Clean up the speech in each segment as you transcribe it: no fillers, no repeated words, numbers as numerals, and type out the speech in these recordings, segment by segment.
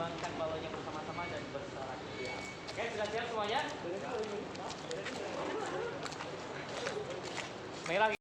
menerbangkan balonnya bersama-sama dan bersorak ceria. Oke, sudah siap semuanya? Main lagi.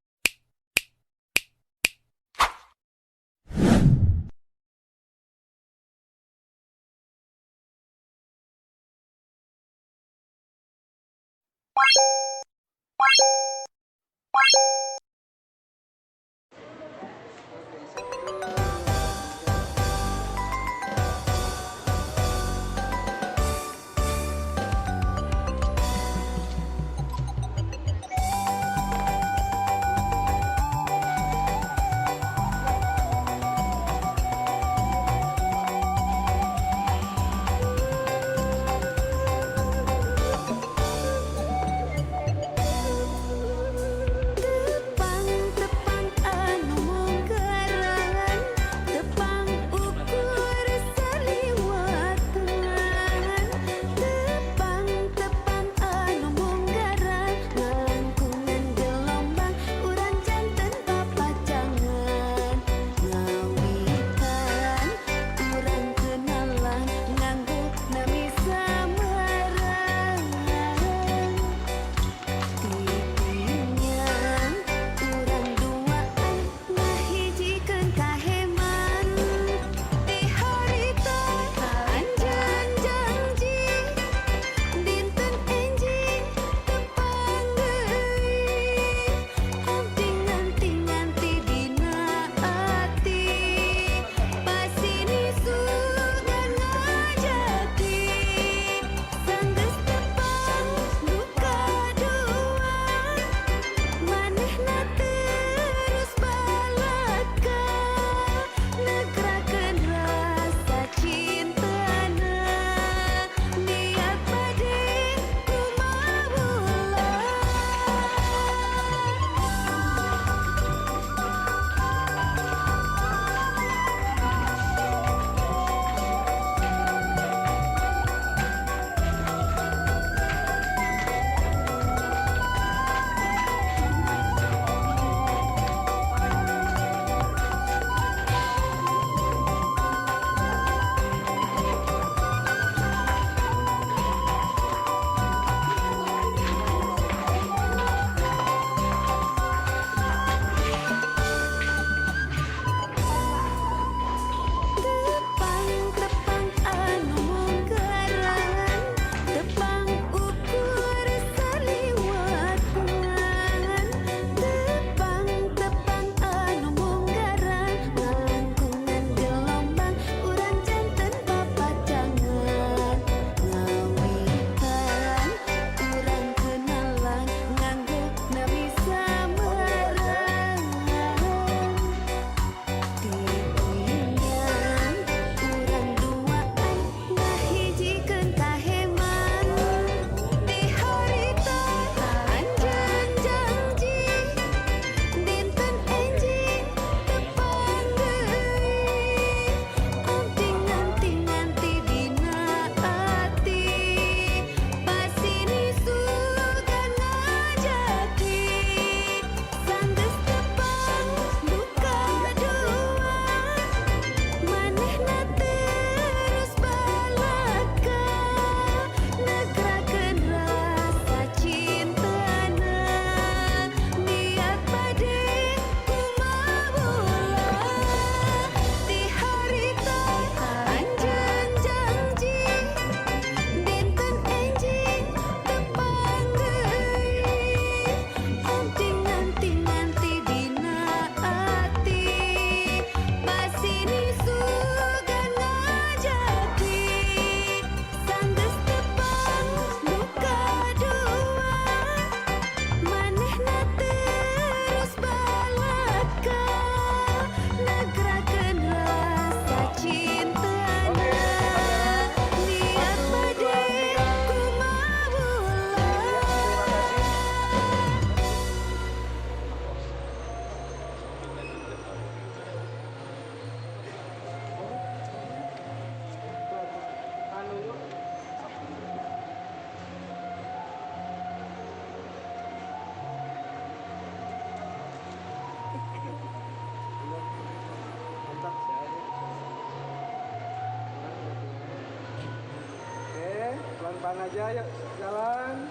jalan aja, yuk jalan.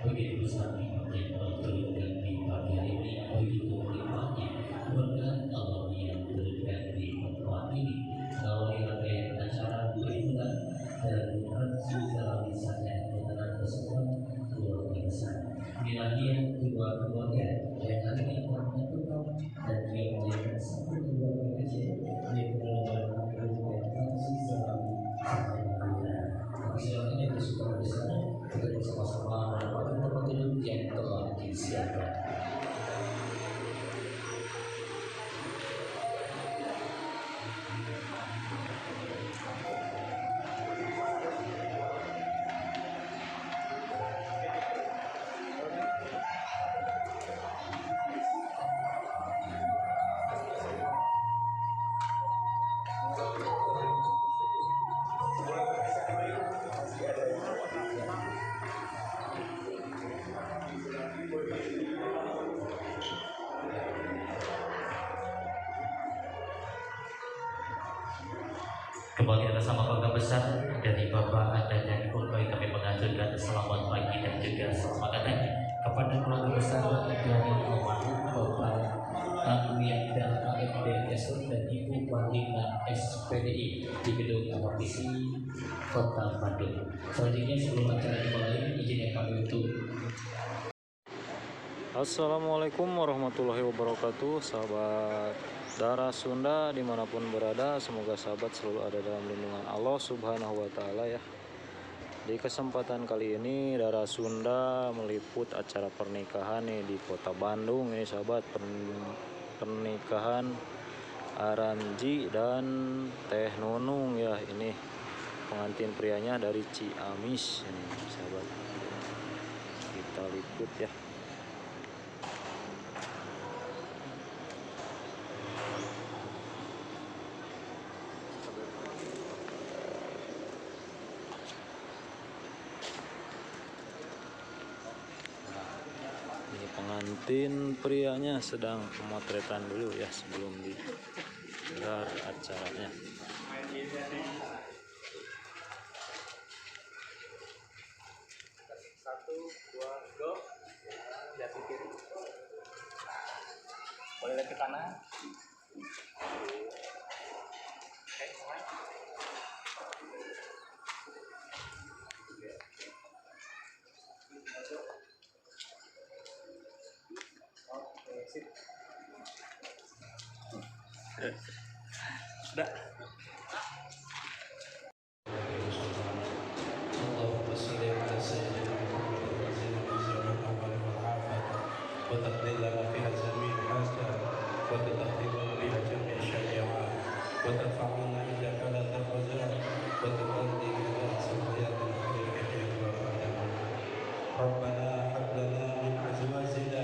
Begitu besar nikmatnya Allah berikan di pagi hari ini, begitu nikmatnya berkat Allah yang berikan di tempat ini melalui rangkaian acara beriman dan transisi saja dengan kesempatan luar biasa. Inilah dua keluarga yang hari ini akan menentukan dan dia menjadikan satu keluarga kecil yang benar-benar memberikan transisi sampai ini bersyukur besar kita bersama-sama mendapatkan petunjuk yang telah disiapkan. Kembali atas nama bangga besar dari Bapak dan dari Purbai kami mengaturkan selamat pagi dan juga selamat datang kepada keluarga besar dari almarhum Bapak Anuyan dan AFD Esur dan Ibu Wandina SPDI di gedung Amartisi Kota Bandung. Selanjutnya sebelum acara dimulai izinkan kami untuk Assalamualaikum warahmatullahi wabarakatuh, sahabat Darah Sunda dimanapun berada. Semoga sahabat selalu ada dalam lindungan Allah Subhanahu wa Ta'ala ya. Di kesempatan kali ini Darah Sunda meliput acara pernikahan nih di kota Bandung ini sahabat. Pernikahan Aranji dan Teh Nunung ya. Ini pengantin prianya dari Ciamis ini sahabat. Kita liput ya. Ini pengantin prianya sedang pemotretan dulu ya sebelum digelar acaranya. Satu, dua, go. Jatuh kiri. Boleh lihat ke kanan. Oke, mulai. Oke, sip. Udah. اللهم صل على سيدنا محمد وسلم الأول والعافية وتقضي لنا فيها جميع الحاجات وتتخذ بها جميع الشريعات وترفعنا عندك على الدرجات وتقضي بها سريات الخير ربنا هب لنا من أزواجنا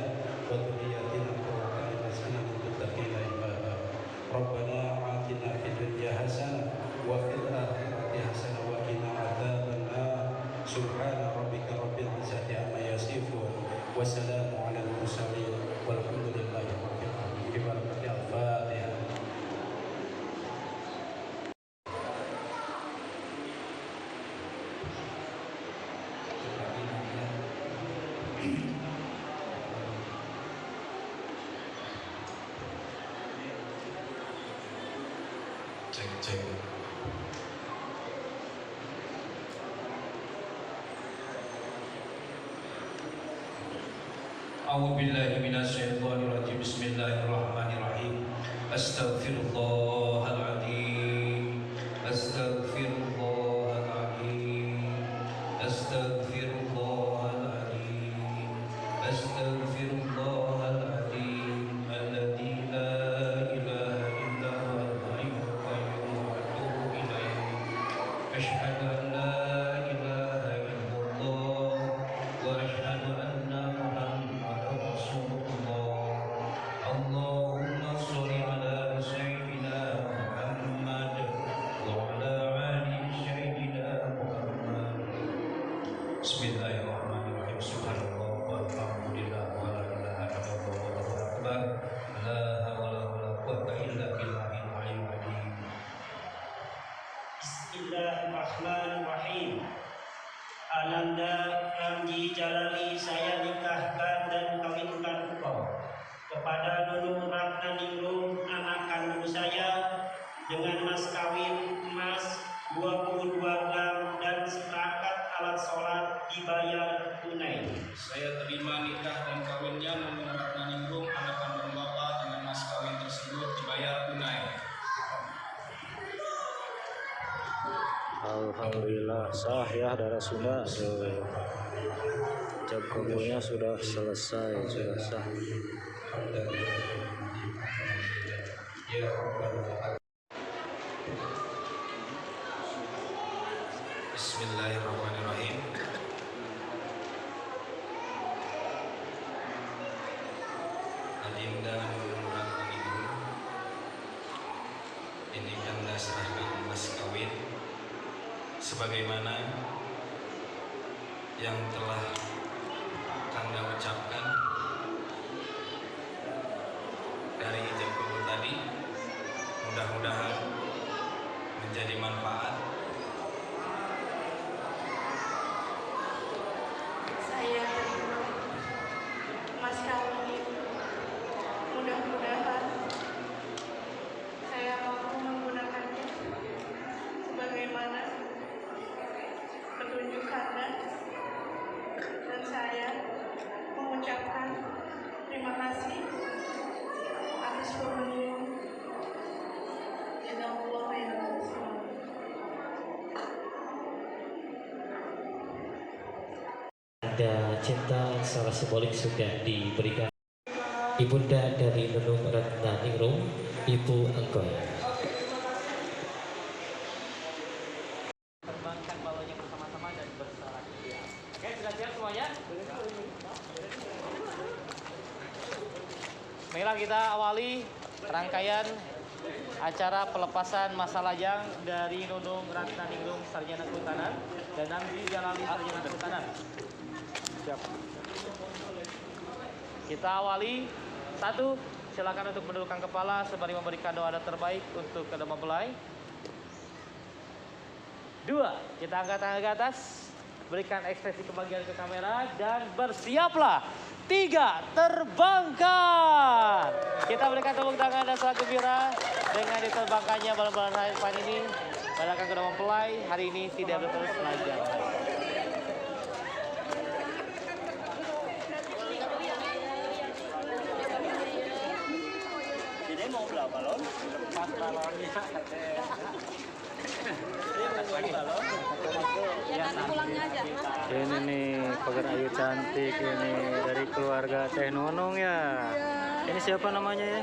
وذرياتنا قرة أعين واجعلنا للمتقين إماما ربنا آتنا في الدنيا حسنة وفي الآخرة حسنة وقنا عذاب النار سبحان ربك رب العزة عما يصفون وسلام على المرسلين والحمد لله رب العالمين ببركة الفاتحة. Cek. أعوذ بالله من الشيطان الرجيم بسم الله الرحمن الرحيم أستغفر الله العظيم أستغفر الله العظيم أستغفر الله العظيم أستغفر الله العظيم الذي لا إله إلا هو الحي القيوم وأتوب إليه أشهد أن لا Bismillahirrahmanirrahim. Ananda Ramji Jalali saya nikahkan dan kawinkan engkau kepada Nunung Ratnaningrum anak kandung saya dengan mas kawin emas 22 gram dan seperangkat alat sholat dibayar tunai. Saya terima nikah dan kawinnya Nunung Ratnaningrum anak kandung Bapak dengan mas kawin tersebut dibayar tunai. Alhamdulillah sah ya darah Sunda. Ijab kabulnya sudah selesai, sudah sah. Bismillahirrahmanirrahim. Adinda Nunung Ratnaningrum, ini Kanda serahkan mas kawin sebagaimana yang telah Kanda ucapkan dari ijab kabul tadi. Mudah-mudahan menjadi manfaat. Saya terima mas kawin ini. Mudah-mudahan saya mampu menggunakannya sebagaimana petunjuk Anda, dan saya mengucapkan terima kasih atas pengunjung. Jazakallah khairan. Ada cinta secara simbolik sudah diberikan Ibunda dari Nunung Ratnaningrum, Ibu Angkoy. Terbangkan balonnya bersama-sama dan bersorak ria. Oke, sudah siap semuanya? Baiklah, kita awali rangkaian acara pelepasan masa lajang dari Nunung Ratnaningrum Sarjana Kehutanan dan Namji Jalali Sarjana Kehutanan. Siap. Kita awali. 1. Silakan untuk mendudukkan kepala sembari memberikan doa terbaik untuk kedua mempelai. 2. Kita angkat tangan ke atas, berikan ekspresi kebahagiaan ke kamera dan bersiaplah. 3. Terbangkan. Kita berikan tepuk tangan dan salam gembira dengan diterbangkannya balon-balon harapan ini. Pada kedua mempelai hari ini tidak berterus lajang. Jadi mau belah balon, lepas balonnya. Ini nih pagar ayu cantik ini dari keluarga Teh Nunung ya. Ini siapa namanya ya?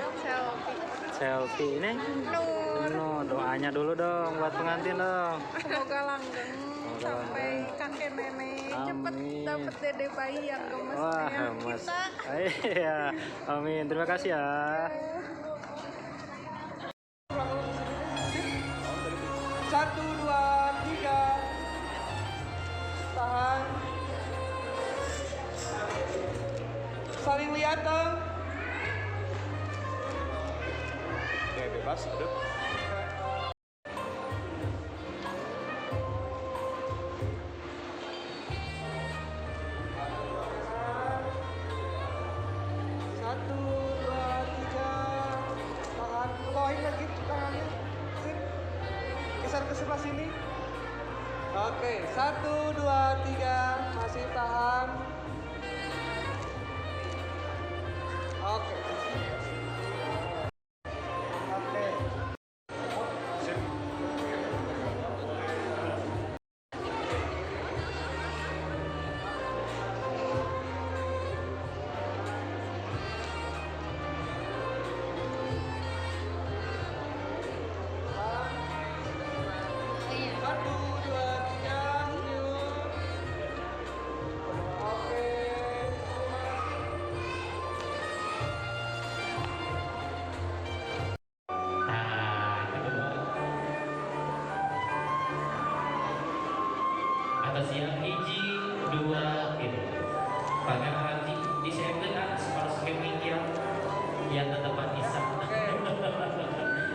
Selfie. Ini? No, doanya dulu dong buat pengantin dong. Semoga langgeng sampai kakek nenek cepet dapat dede bayi yang gemes. Wah, gemes. Iya, amin. Terima kasih ya. Satu, dua, tiga. Tahan. Saling lihat dong. Oke, bebas, duduk. Satu, dua, tiga. Tahan. Kebawahin lagi tangannya. Sip. Geser ke sebelah sini. Oke, 1, 2, 3. Masih tahan. Oke. Oke. Satu, dua, tiga, senyum. Oke. Nah, kedua. Atas yang hiji, dua, gitu. Pagar hati disiapkan atas para sekepingnya yang tetepan isap.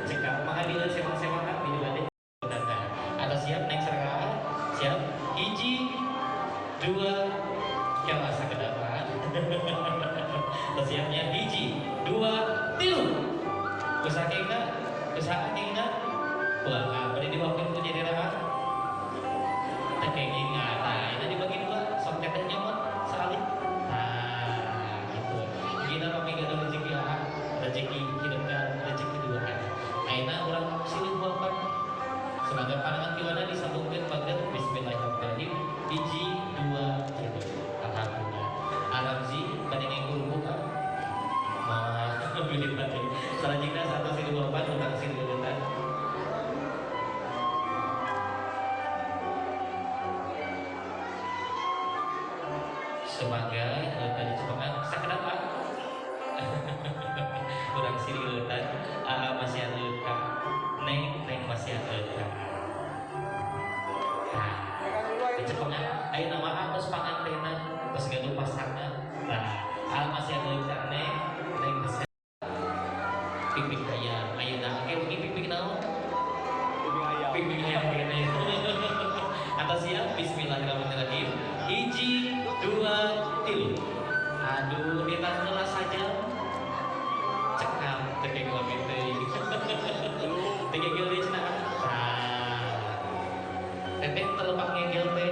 Cekap, maka dia semak-semakan video ada. Atas cekengingan. Nah, ini dibagi dua, sok teteh nyomot sekali. Nah, gitu. Kita pamingga rezeki rezeki hidup dan rezeki dua. Aina orang silih bapak. Sebagai pandangan kiwana disambungkan bagian Bismillahirrahmanirrahim. Hiji, dua, tiga. Alhamdulillah. Aramzi banding yang guru buka. Mau pilih banding. Selanjutnya satu silih bapak tentang silih gelutan. Sebagai tadi cepakan sakit apa? Kurang silih gelutan. Masih ada luka. Neng masih ada luka. Nah, cepakan. Ayo nama aku sepangantenan. Terus gak lupa pasangan. Nah, masih ada luka. Neng masih. Pipik ayam. Ayo nak. Oke, pipik naon? Pipik ayam gini. Atas siap. Bismillahirrahmanirrahim. Hiji, dua, tilu. Aduh, ditahan saja. Cekam, tegeng lebih tegeng gel di sana. Nah, teteh terlepas ngegel teh.